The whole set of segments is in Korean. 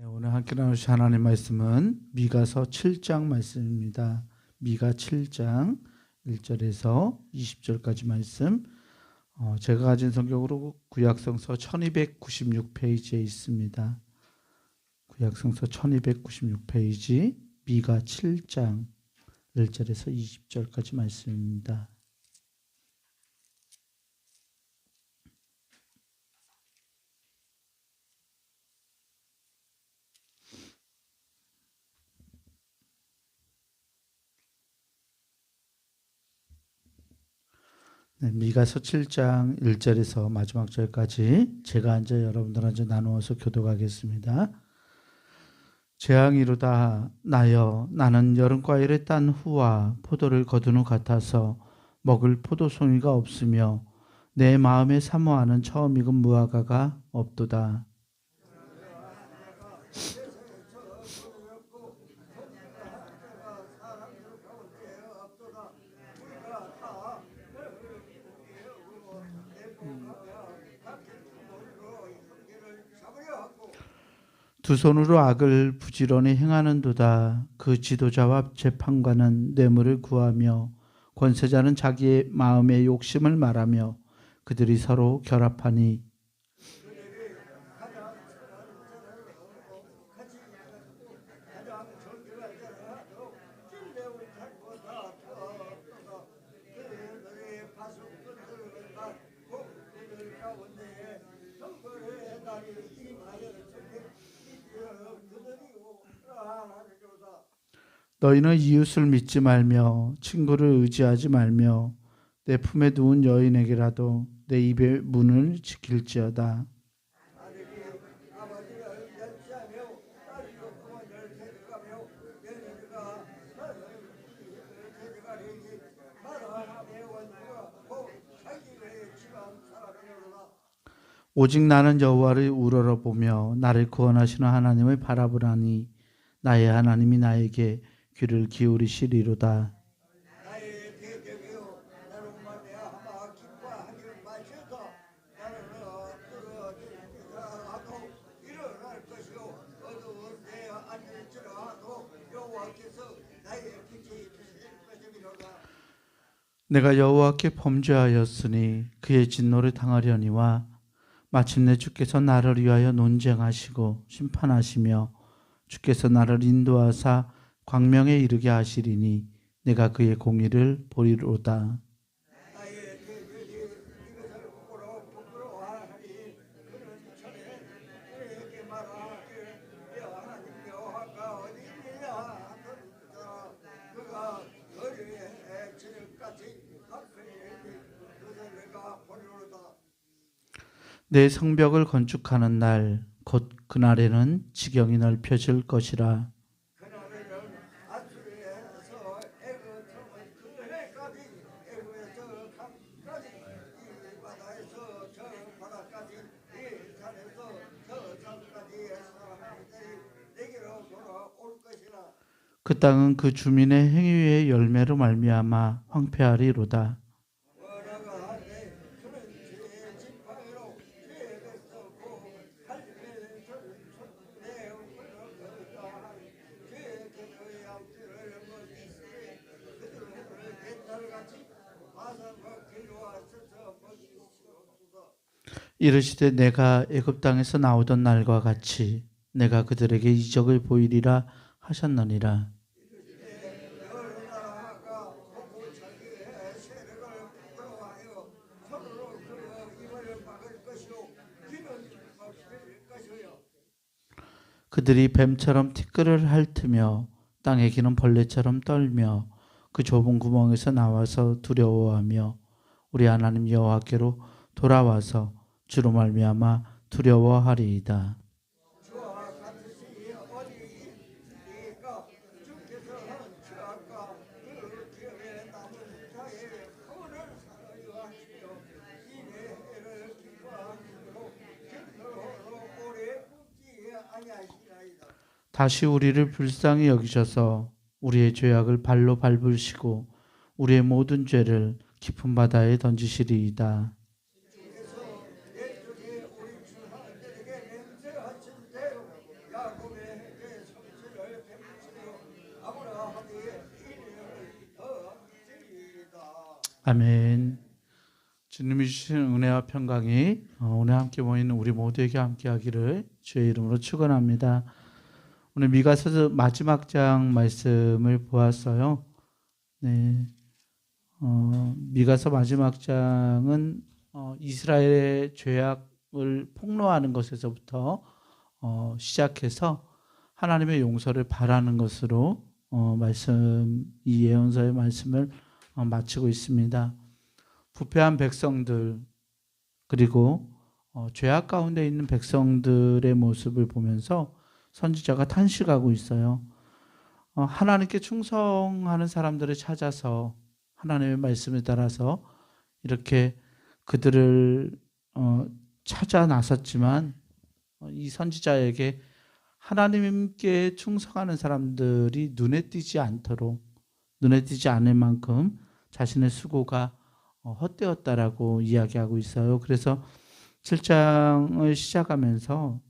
네, 오늘 함께 나누실 하나님 말씀은 미가서 7장 말씀입니다. 미가 7장 1절에서 20절까지 말씀. 제가 가진 성경으로 구약성서 1296페이지에 있습니다. 구약성서 1296페이지 미가 7장 1절에서 20절까지 말씀입니다. 네, 미가서 7장 1절에서 마지막 절까지 제가 앉아 여러분들한테 나누어서 교독하겠습니다. 재앙이로다 나여 나는 여름과일에 딴 후와 포도를 거둔 후 같아서 먹을 포도송이가 없으며 내 마음에 사모하는 처음 익은 무화과가 없도다. 두 손으로 악을 부지런히 행하는도다. 그 지도자와 재판관은 뇌물을 구하며 권세자는 자기의 마음의 욕심을 말하며 그들이 서로 결합하니 너희는 이웃을 믿지 말며 친구를 의지하지 말며 내 품에 누운 여인에게라도 내 입의 문을 지킬지어다. 오직 나는 여호와를 우러러보며 나를 구원하시는 하나님을 바라보라니 나의 하나님이 나에게 귀를 기울이시리로다. 내가 여호와께 범죄하였으니 그의 진노를 당하려니와 마침내 주께서 나를 위하여 논쟁하시고 심판하시며 주께서 나를 인도하사 광명에 이르게 하시리니 내가 그의 공의를 보리로다. 내 성벽을 건축하는 날 곧 그날에는 지경이 넓혀질 것이라. 그 땅은 그 주민의 행위의 열매로 말미암아 황폐하리로다. 이르시되 내가 애굽 땅에서 나오던 날과 같이 내가 그들에게 이적을 보이리라 하셨느니라. 그들이 뱀처럼 티끌을 핥으며 땅에 기는 벌레처럼 떨며 그 좁은 구멍에서 나와서 두려워하며 우리 하나님 여호와께로 돌아와서 주로 말미암아 두려워하리이다. 다시 우리를 불쌍히 여기셔서 우리의 죄악을 발로 밟으시고 우리의 모든 죄를 깊은 바다에 던지시리이다. 아멘. 주님이 주신 은혜와 평강이 오늘 함께 모이는 우리 모두에게 함께하기를 주의 이름으로 축원합니다. 오늘 미가서 마지막 장 말씀을 보았어요. 네, 미가서 마지막 장은 이스라엘의 죄악을 폭로하는 것에서부터 시작해서 하나님의 용서를 바라는 것으로 이 예언서의 말씀을 마치고 있습니다. 부패한 백성들 그리고 죄악 가운데 있는 백성들의 모습을 보면서 선지자가 탄식하고 있어요. 하나님께 충성하는 사람들을 찾아서 하나님의 말씀에 따라서 이렇게 그들을 찾아 나섰지만 이 선지자에게 하나님께 충성하는 사람들이 눈에 띄지 않을 만큼 자신의 수고가 헛되었다라고 이야기하고 있어요. 그래서 7장을 시작하면서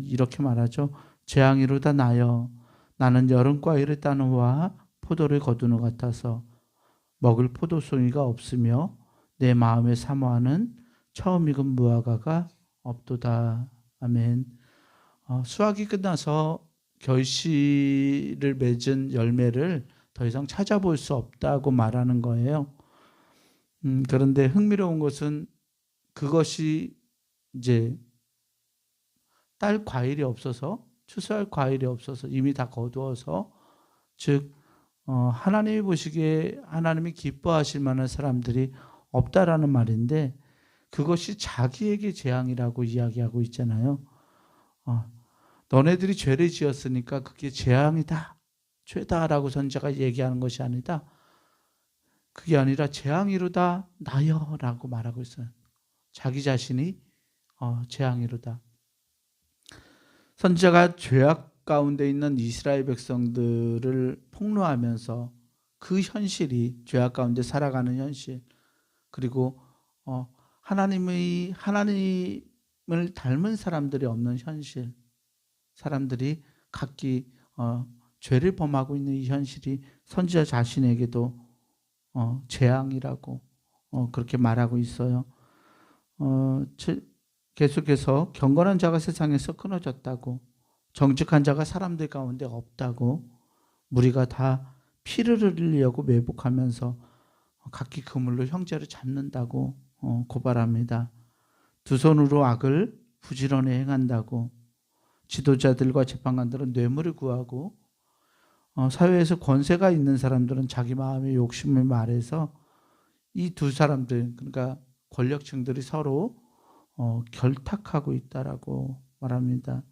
이렇게 말하죠. 재앙이로다 나여 나는 여름과일을 따는 후와 포도를 거둔 것 같아서 먹을 포도송이가 없으며 내 마음에 사모하는 처음 익은 무화과가 없도다. 아멘. 수확이 끝나서 결실을 맺은 열매를 더 이상 찾아볼 수 없다고 말하는 거예요. 그런데 흥미로운 것은 그것이 이제 딸 과일이 없어서 추수할 과일이 없어서 이미 다 거두어서 즉 하나님이 보시기에 하나님이 기뻐하실 만한 사람들이 없다라는 말인데 그것이 자기에게 재앙이라고 이야기하고 있잖아요. 너네들이 죄를 지었으니까 그게 재앙이다, 죄다라고 선지자가 얘기하는 것이 아니다. 그게 아니라 재앙이로다 나여라고 말하고 있어요. 자기 자신이 재앙이로다. 선지자가 죄악 가운데 있는 이스라엘 백성들을 폭로하면서 그 현실이 죄악 가운데 살아가는 현실 그리고 하나님을 닮은 사람들이 없는 현실 사람들이 각기 죄를 범하고 있는 이 현실이 선지자 자신에게도 재앙이라고 그렇게 말하고 있어요. 계속해서 경건한 자가 세상에서 끊어졌다고 정직한 자가 사람들 가운데 없다고 무리가 다 피를 흘리려고 매복하면서 각기 그물로 형제를 잡는다고 고발합니다. 두 손으로 악을 부지런히 행한다고 지도자들과 재판관들은 뇌물을 구하고 사회에서 권세가 있는 사람들은 자기 마음의 욕심을 말해서 이 두 사람들 그러니까 권력층들이 서로 결탁하고 있다라고 말합니다.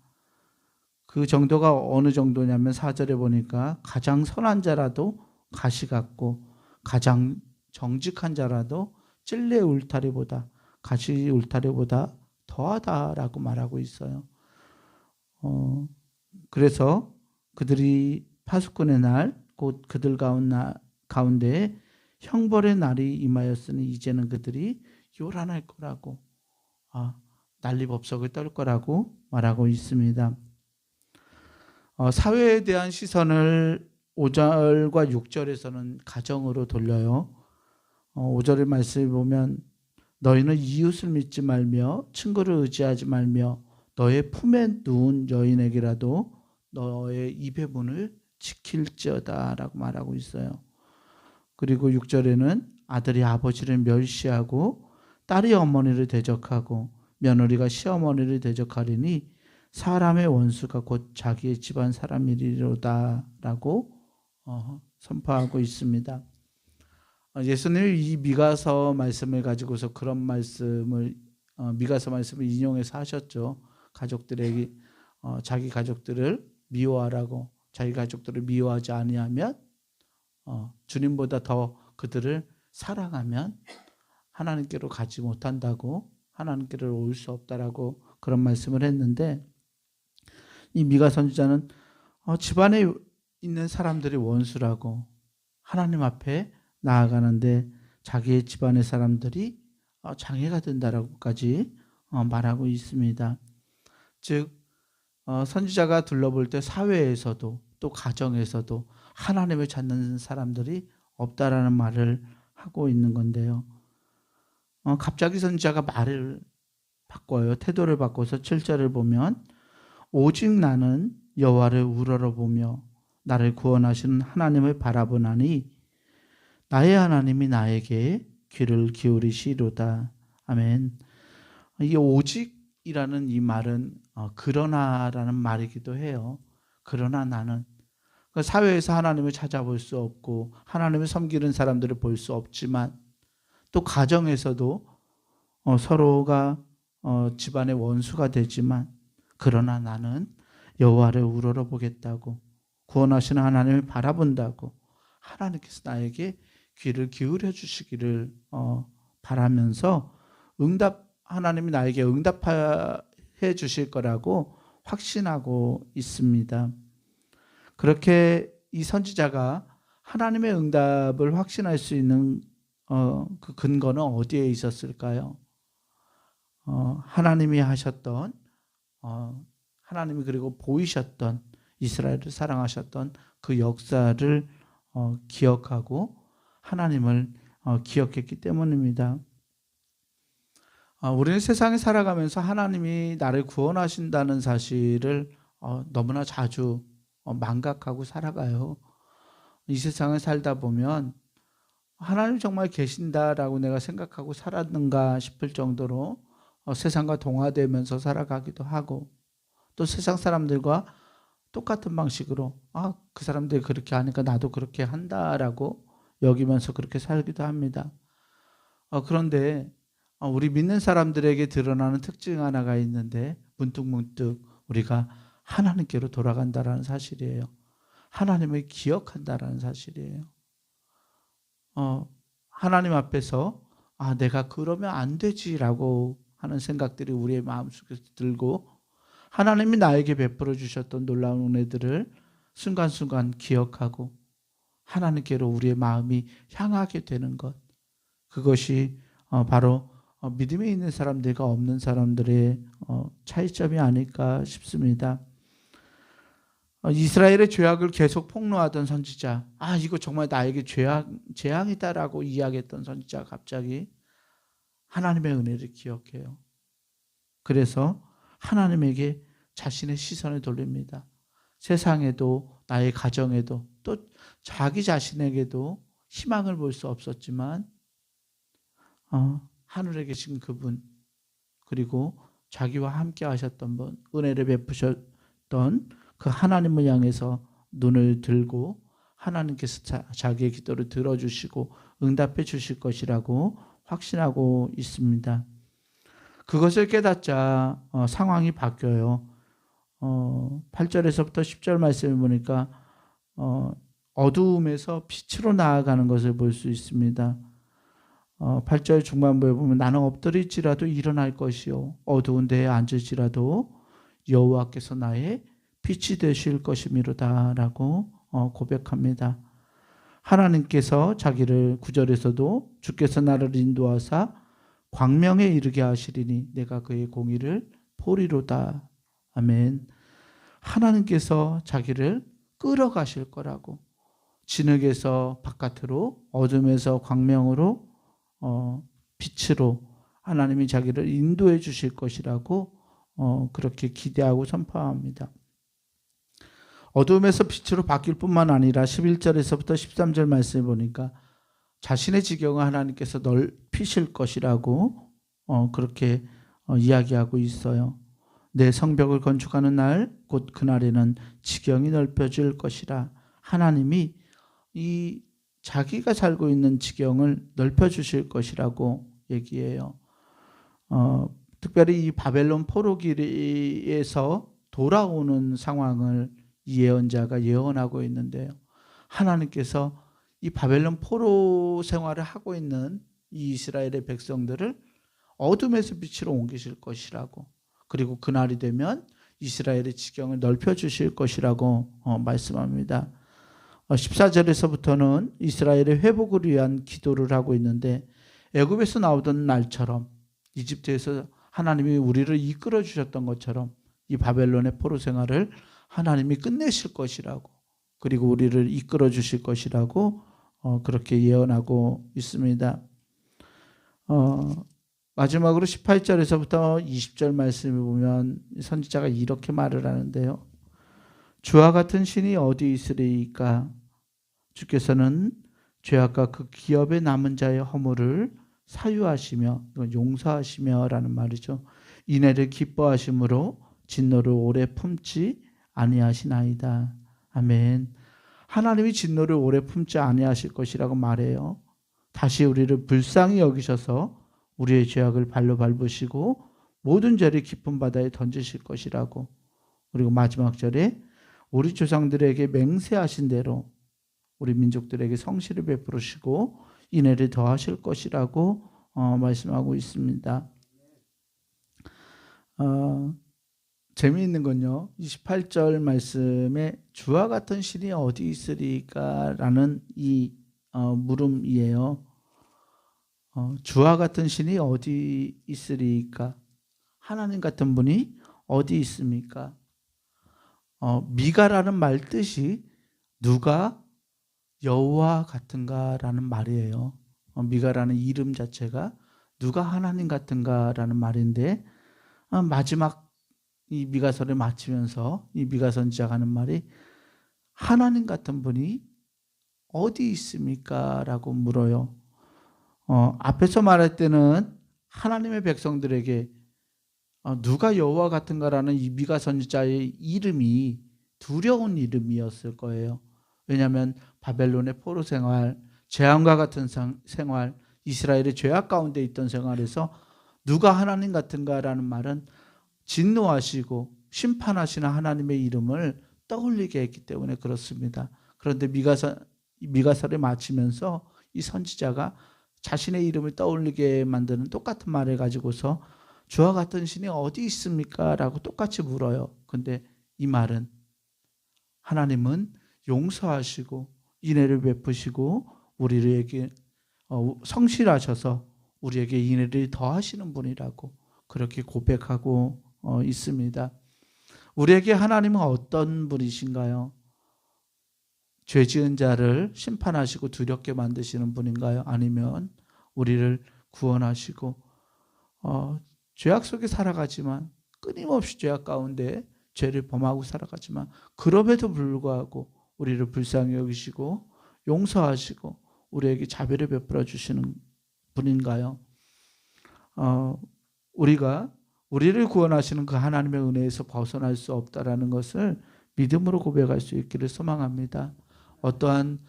그 정도가 어느 정도냐면 4절에 보니까 가장 선한 자라도 가시 같고 가장 정직한 자라도 찔레 울타리보다 가시 울타리보다 더하다라고 말하고 있어요. 그래서 그들이 파수꾼의 날 곧 그들 가운데 형벌의 날이 임하였으니 이제는 그들이 요란할 거라고 난리법석을 떨 거라고 말하고 있습니다. 사회에 대한 시선을 5절과 6절에서는 가정으로 돌려요. 5절의 말씀을 보면 너희는 이웃을 믿지 말며 친구를 의지하지 말며 너의 품에 누운 여인에게라도 너의 입의 문을 지킬지어다 라고 말하고 있어요. 그리고 6절에는 아들이 아버지를 멸시하고 딸이 어머니를 대적하고 며느리가 시어머니를 대적하리니 사람의 원수가 곧 자기의 집안 사람이리로다 라고 선포하고 있습니다. 예수님이 이 미가서 말씀을 가지고서 그런 말씀을 미가서 말씀을 인용해서 하셨죠. 가족들에게 자기 가족들을 미워하라고 자기 가족들을 미워하지 아니하면 주님보다 더 그들을 사랑하면 하나님께로 가지 못한다고 하나님께로 올 수 없다라고 그런 말씀을 했는데 이 미가 선지자는 집안에 있는 사람들이 원수라고 하나님 앞에 나아가는데 자기의 집안의 사람들이 장애가 된다라고까지 말하고 있습니다. 즉 선지자가 둘러볼 때 사회에서도 또 가정에서도 하나님을 찾는 사람들이 없다라는 말을 하고 있는 건데요. 갑자기 선지자가 말을 바꿔요. 태도를 바꿔서 7절을 보면 오직 나는 여호와를 우러러보며 나를 구원하시는 하나님을 바라보나니 나의 하나님이 나에게 귀를 기울이시로다. 아멘. 이 오직이라는 이 말은 그러나라는 말이기도 해요. 그러나 나는 사회에서 하나님을 찾아볼 수 없고 하나님을 섬기는 사람들을 볼 수 없지만 또 가정에서도 서로가 집안의 원수가 되지만 그러나 나는 여호와를 우러러보겠다고 구원하시는 하나님을 바라본다고 하나님께서 나에게 귀를 기울여 주시기를 바라면서 하나님이 나에게 응답해 주실 거라고 확신하고 있습니다. 그렇게 이 선지자가 하나님의 응답을 확신할 수 있는 그 근거는 어디에 있었을까요? 하나님이 하셨던 하나님이 그리고 보이셨던 이스라엘을 사랑하셨던 그 역사를 기억하고 하나님을 기억했기 때문입니다. 우리는 세상에 살아가면서 하나님이 나를 구원하신다는 사실을 너무나 자주 망각하고 살아가요. 이 세상을 살다 보면 하나님 정말 계신다라고 내가 생각하고 살았는가 싶을 정도로 세상과 동화되면서 살아가기도 하고 또 세상 사람들과 똑같은 방식으로 그 사람들이 그렇게 하니까 나도 그렇게 한다라고 여기면서 그렇게 살기도 합니다. 그런데 우리 믿는 사람들에게 드러나는 특징 하나가 있는데 문득문득 우리가 하나님께로 돌아간다라는 사실이에요. 하나님을 기억한다라는 사실이에요. 하나님 앞에서 내가 그러면 안 되지라고 하는 생각들이 우리의 마음속에서 들고 하나님이 나에게 베풀어 주셨던 놀라운 은혜들을 순간순간 기억하고 하나님께로 우리의 마음이 향하게 되는 것, 그것이 바로 믿음에 있는 사람들과 없는 사람들의 차이점이 아닐까 싶습니다. 이스라엘의 죄악을 계속 폭로하던 선지자, 이거 정말 나에게 재앙이다라고 이야기했던 선지자가 갑자기 하나님의 은혜를 기억해요. 그래서 하나님에게 자신의 시선을 돌립니다. 세상에도 나의 가정에도 또 자기 자신에게도 희망을 볼 수 없었지만 하늘에 계신 그분 그리고 자기와 함께 하셨던 분, 은혜를 베푸셨던 그 하나님을 향해서 눈을 들고 하나님께서 자기의 기도를 들어주시고 응답해 주실 것이라고 확신하고 있습니다. 그것을 깨닫자 상황이 바뀌어요. 8절에서부터 10절 말씀을 보니까 어두움에서 빛으로 나아가는 것을 볼 수 있습니다. 8절 중반부에 보면 나는 엎드릴지라도 일어날 것이요 어두운 데에 앉을지라도 여호와께서 나의 빛이 되실 것이미로다 라고 고백합니다. 하나님께서 자기를 9절에서도 주께서 나를 인도하사 광명에 이르게 하시리니 내가 그의 공의를 보리로다. 아멘. 하나님께서 자기를 끌어가실 거라고, 진흙에서 바깥으로 어둠에서 광명으로 빛으로 하나님이 자기를 인도해 주실 것이라고 그렇게 기대하고 선포합니다. 어둠에서 빛으로 바뀔 뿐만 아니라 11절에서부터 13절 말씀을 보니까 자신의 지경을 하나님께서 넓히실 것이라고 그렇게 이야기하고 있어요. 내 성벽을 건축하는 날 곧 그날에는 지경이 넓혀질 것이라. 하나님이 이 자기가 살고 있는 지경을 넓혀주실 것이라고 얘기해요. 특별히 이 바벨론 포로기에서 돌아오는 상황을 이 예언자가 예언하고 있는데요. 하나님께서 이 바벨론 포로 생활을 하고 있는 이 이스라엘의 백성들을 어둠에서 빛으로 옮기실 것이라고, 그리고 그날이 되면 이스라엘의 지경을 넓혀주실 것이라고 말씀합니다. 14절에서부터는 이스라엘의 회복을 위한 기도를 하고 있는데 애굽에서 나오던 날처럼 이집트에서 하나님이 우리를 이끌어 주셨던 것처럼 이 바벨론의 포로 생활을 하나님이 끝내실 것이라고, 그리고 우리를 이끌어 주실 것이라고 그렇게 예언하고 있습니다. 마지막으로 18절에서부터 20절 말씀을 보면 선지자가 이렇게 말을 하는데요. 주와 같은 신이 어디 있으리이까? 주께서는 죄악과 그 기업에 남은 자의 허물을 사유하시며, 용서하시며 라는 말이죠. 인애를 기뻐하심으로 진노를 오래 품지 아니하시나이다. 아멘. 하나님이 진노를 오래 품지 아니하실 것이라고 말해요. 다시 우리를 불쌍히 여기셔서 우리의 죄악을 발로 밟으시고 모든 죄를 깊은 바다에 던지실 것이라고. 그리고 마지막 절에 우리 조상들에게 맹세하신 대로 우리 민족들에게 성실을 베푸시고 인애를 더하실 것이라고 말씀하고 있습니다. 재미있는 건요, 28절 말씀에 주와 같은 신이 어디 있으리까? 라는 이 물음이에요. 주와 같은 신이 어디 있으리까? 하나님 같은 분이 어디 있습니까? 미가라는 말 뜻이 누가 여호와 같은가라는 말이에요. 미가라는 이름 자체가 누가 하나님 같은가라는 말인데, 마지막 이 미가서를 마치면서 이 미가 선지자가 하는 말이 하나님 같은 분이 어디 있습니까? 라고 물어요. 앞에서 말할 때는 하나님의 백성들에게 누가 여호와 같은가라는 이 미가 선지자의 이름이 두려운 이름이었을 거예요. 왜냐하면 바벨론의 포로 생활, 재앙과 같은 생활, 이스라엘의 죄악 가운데 있던 생활에서 누가 하나님 같은가라는 말은 진노하시고 심판하시는 하나님의 이름을 떠올리게 했기 때문에 그렇습니다. 그런데 미가서를 마치면서 이 선지자가 자신의 이름을 떠올리게 만드는 똑같은 말을 가지고서 주와 같은 신이 어디 있습니까? 라고 똑같이 물어요. 근데 이 말은 하나님은 용서하시고 인애를 베푸시고 우리에게 성실하셔서 우리에게 인애를 더하시는 분이라고 그렇게 고백하고 있습니다. 우리에게 하나님은 어떤 분이신가요? 죄 지은 자를 심판하시고 두렵게 만드시는 분인가요? 아니면 우리를 구원하시고 죄악 속에 살아가지만 끊임없이 죄악 가운데 죄를 범하고 살아가지만 그럼에도 불구하고 우리를 불쌍히 여기시고 용서하시고 우리에게 자비를 베풀어 주시는 분인가요? 우리가 우리를 구원하시는 그 하나님의 은혜에서 벗어날 수 없다라는 것을 믿음으로 고백할 수 있기를 소망합니다. 어떠한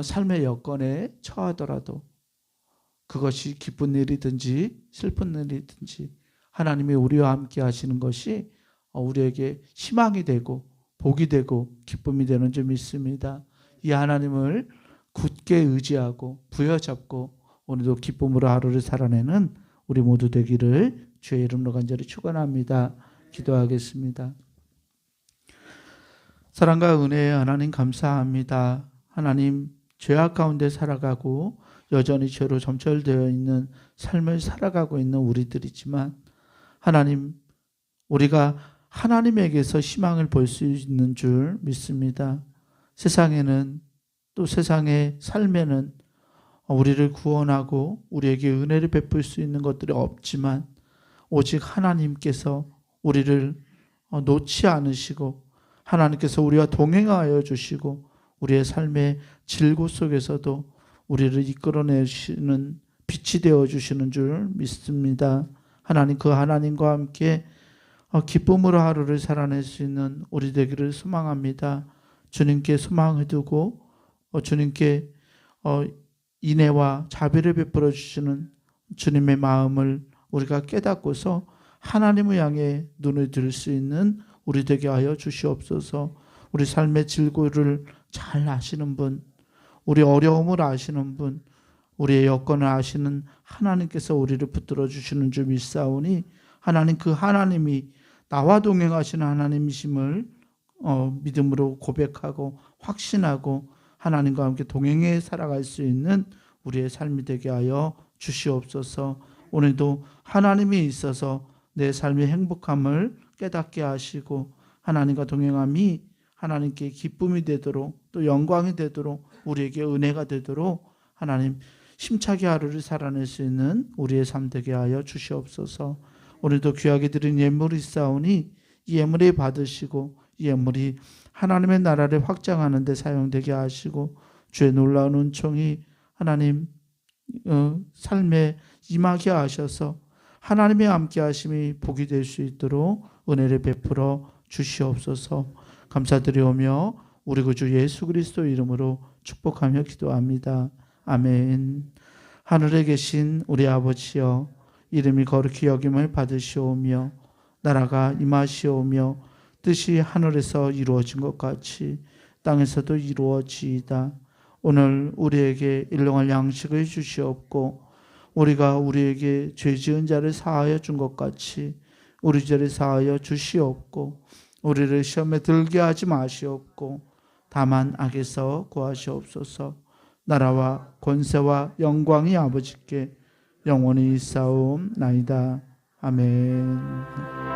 삶의 여건에 처하더라도 그것이 기쁜 일이든지 슬픈 일이든지 하나님이 우리와 함께 하시는 것이 우리에게 희망이 되고 복이 되고 기쁨이 되는 줄 믿습니다. 이 하나님을 굳게 의지하고 부여잡고 오늘도 기쁨으로 하루를 살아내는 우리 모두 되기를 주의 이름으로 간절히 축원합니다. 기도하겠습니다. 사랑과 은혜의 하나님 감사합니다. 하나님, 죄악 가운데 살아가고 여전히 죄로 점철되어 있는 삶을 살아가고 있는 우리들이지만 하나님, 우리가 하나님에게서 희망을 볼 수 있는 줄 믿습니다. 세상에는 또 세상의 삶에는 우리를 구원하고 우리에게 은혜를 베풀 수 있는 것들이 없지만 오직 하나님께서 우리를 놓지 않으시고 하나님께서 우리와 동행하여 주시고 우리의 삶의 질고 속에서도 우리를 이끌어내시는 빛이 되어주시는 줄 믿습니다. 하나님, 그 하나님과 함께 기쁨으로 하루를 살아낼 수 있는 우리 되기를 소망합니다. 주님께 소망을 두고 주님께 인애와 자비를 베풀어 주시는 주님의 마음을 우리가 깨닫고서 하나님을 향해 눈을 들 수 있는 우리 되게 하여 주시옵소서. 우리 삶의 질고를 잘 아시는 분, 우리 어려움을 아시는 분, 우리의 여건을 아시는 하나님께서 우리를 붙들어 주시는 줄 믿사오니 하나님, 그 하나님이 나와 동행하시는 하나님이심을 믿음으로 고백하고 확신하고 하나님과 함께 동행해 살아갈 수 있는 우리의 삶이 되게 하여 주시옵소서. 오늘도 하나님이 있어서 내 삶의 행복함을 깨닫게 하시고 하나님과 동행함이 하나님께 기쁨이 되도록 또 영광이 되도록 우리에게 은혜가 되도록 하나님 힘차게 하루를 살아낼 수 있는 우리의 삶 되게 하여 주시옵소서. 오늘도 귀하게 드린 예물이 있사오니 이 예물이 받으시고 이 예물이 하나님의 나라를 확장하는 데 사용되게 하시고 주의 놀라운 은총이 하나님 삶에 임하게 하셔서 하나님의 함께 하심이 복이 될 수 있도록 은혜를 베풀어 주시옵소서. 감사드리오며 우리 구주 예수 그리스도 이름으로 축복하며 기도합니다. 아멘. 하늘에 계신 우리 아버지여, 이름이 거룩히 여김을 받으시오며 나라가 임하시오며 뜻이 하늘에서 이루어진 것 같이 땅에서도 이루어지이다. 오늘 우리에게 일용할 양식을 주시옵고 우리가 우리에게 죄 지은 자를 사하여 준 것 같이 우리 죄를 사하여 주시옵고 우리를 시험에 들게 하지 마시옵고 다만 악에서 구하시옵소서. 나라와 권세와 영광이 아버지께 영원히 있사옵나이다. 아멘.